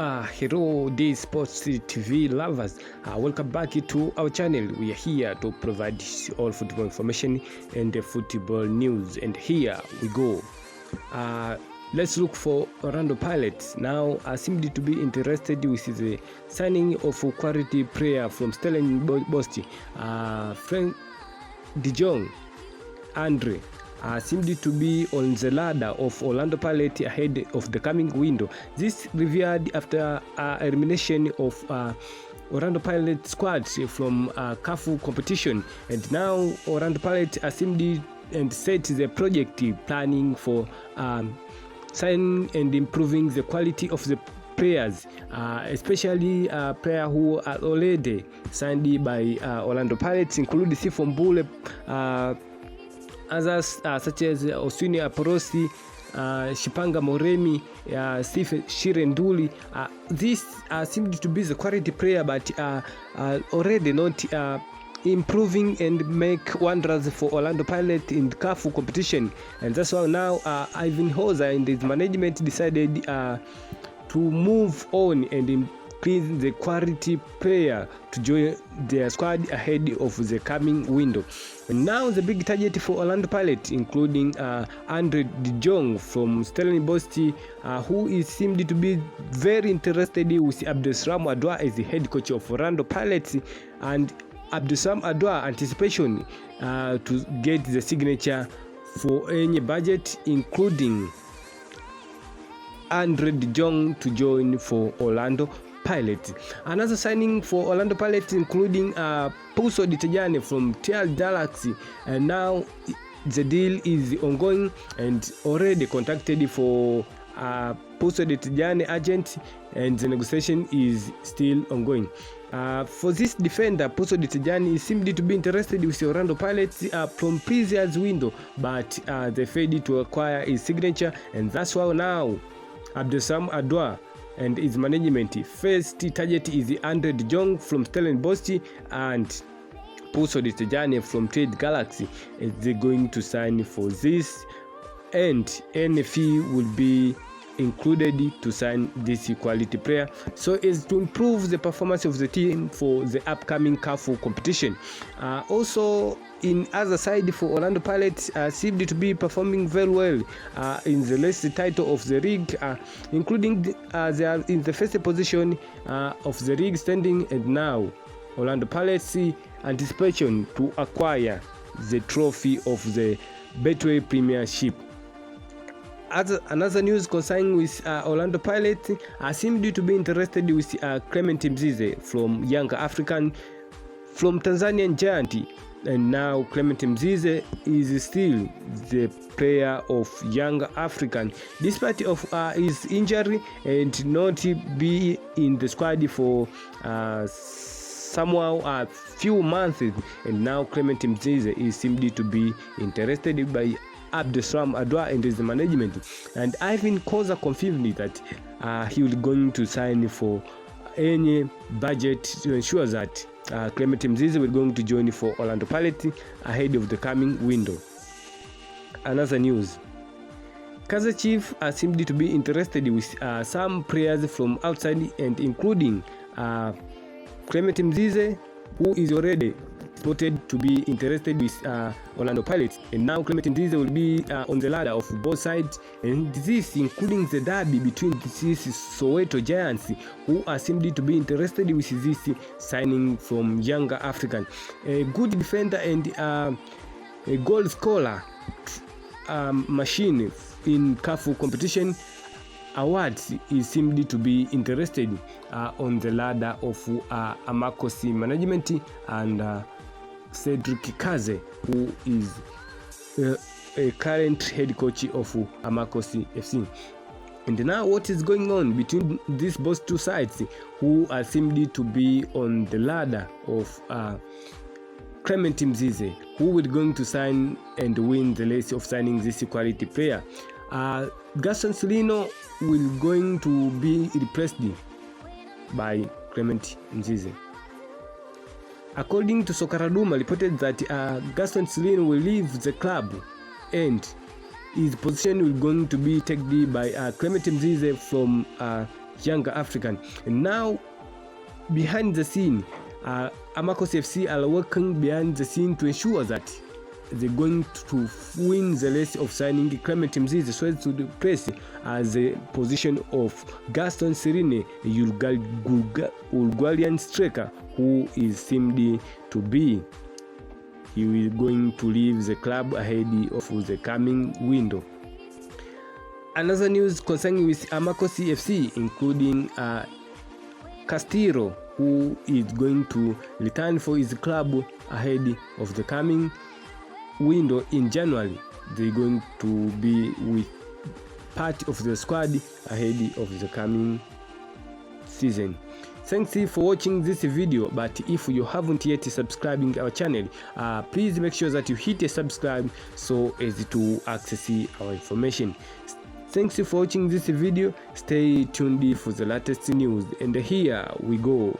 Hello dear sports TV lovers, welcome back to our channel. We are here to provide all football information and the football news, and here we go. Let's look for Orlando Pirates. Now seemed to be interested with the signing of a quality player from Stellenbosch, Frank De Jong, Andre. Seemed to be on the ladder of Orlando Pirates ahead of the coming window. This revealed after elimination of Orlando Pirates squad from CAF competition, and now Orlando Pirates seemed and set the project planning for signing and improving the quality of the players, especially players who are already signed by Orlando Pirates, including Sifo Mbule, others such as Oswini Aporosi, Shipanga Moremi, Steve Shirenduli. This seemed to be the quality player, but already not improving and make wonders for Orlando Pirates in the CAF competition. And that's why now Ivan Hoza and his management decided to move on and increase the quality player to join their squad ahead of the coming window. And now the big target for Orlando Pirates, including Andre De Jong from Stellenbosch, who seemed to be very interested with Abdulsalam Adwa as the head coach of Orlando Pirates, and Abdulsalam Adwa anticipation to get the signature for any budget, including Andre De Jong to join for Orlando Pirates. Another signing for Orlando Pirates, including Pouso Ditajane from TL Galaxy, and now the deal is ongoing and already contacted for Pouso Ditajane agent, and the negotiation is still ongoing. For this defender, Pouso Ditajane seemed to be interested with Orlando Pirates from previous window, but they failed to acquire his signature, and that's why now Abdulsalam Adwa and his management first target is Andre De Jong from Stellenbosch and Pouso Ditajane from Trade Galaxy. They're going to sign for this, and any fee will be included to sign this quality player, so as to improve the performance of the team for the upcoming CAF competition. Also, in other side for Orlando Pirates, seemed to be performing very well in the latest title of the league, including they are in the first position of the league standing, and now Orlando Pirates anticipation to acquire the trophy of the Betway Premiership. Another news concerning with Orlando Pirates, seemed to be interested with Clement Mzize from Young African from Tanzanian giant, and now Clement Mzize is still the player of Young African despite of his injury and not be in the squad for somehow a few months, and now Clement Mzize is seemed to be interested by Abdulsalam Adwa and his management, and Ivan Hoza confirmed that he will going to sign for any budget to ensure that Clement Mzize will going to join for Orlando Pirates ahead of the coming window. Another news, Kaizer Chiefs seemed to be interested with some players from outside, and including Clement Mzize, who is already spotted to be interested with Orlando Pirates, and now Clement Mzize will be on the ladder of both sides, and this including the derby between these Soweto Giants, who seemed to be interested with this signing from Young African. A good defender and a goal scorer machine in CAF competition awards, he seemed to be interested on the ladder of Amakosi management and Cedric Kaze, who is a current head coach of Amakosi FC. And now what is going on between these both two sides, who seemed to be on the ladder of Clement Mzize, who will going to sign and win the race of signing this quality player. Gaston Sirino will going to be replaced by Clement Mzize. According to Sokaraduma, reported that Gaston Sirino will leave the club and his position will going to be taken by Clement Mzize from Yanga African. And now, behind the scene, Amakos FC are working behind the scene to ensure that they're going to win the race of signing Clement Mzize so as to replace the position of Gaston Sirino, a Uruguayan striker who is seemed to be going to leave the club ahead of the coming window. Another news concerning with Amakos FC, including Castillo, who is going to return for his club ahead of the coming window in January. They're going to be with part of the squad ahead of the coming season. Thanks for watching this video, but if you haven't yet subscribing our channel, please make sure that you hit a subscribe so as to access our information. Thanks for watching this video. Stay tuned for the latest news, and here we go.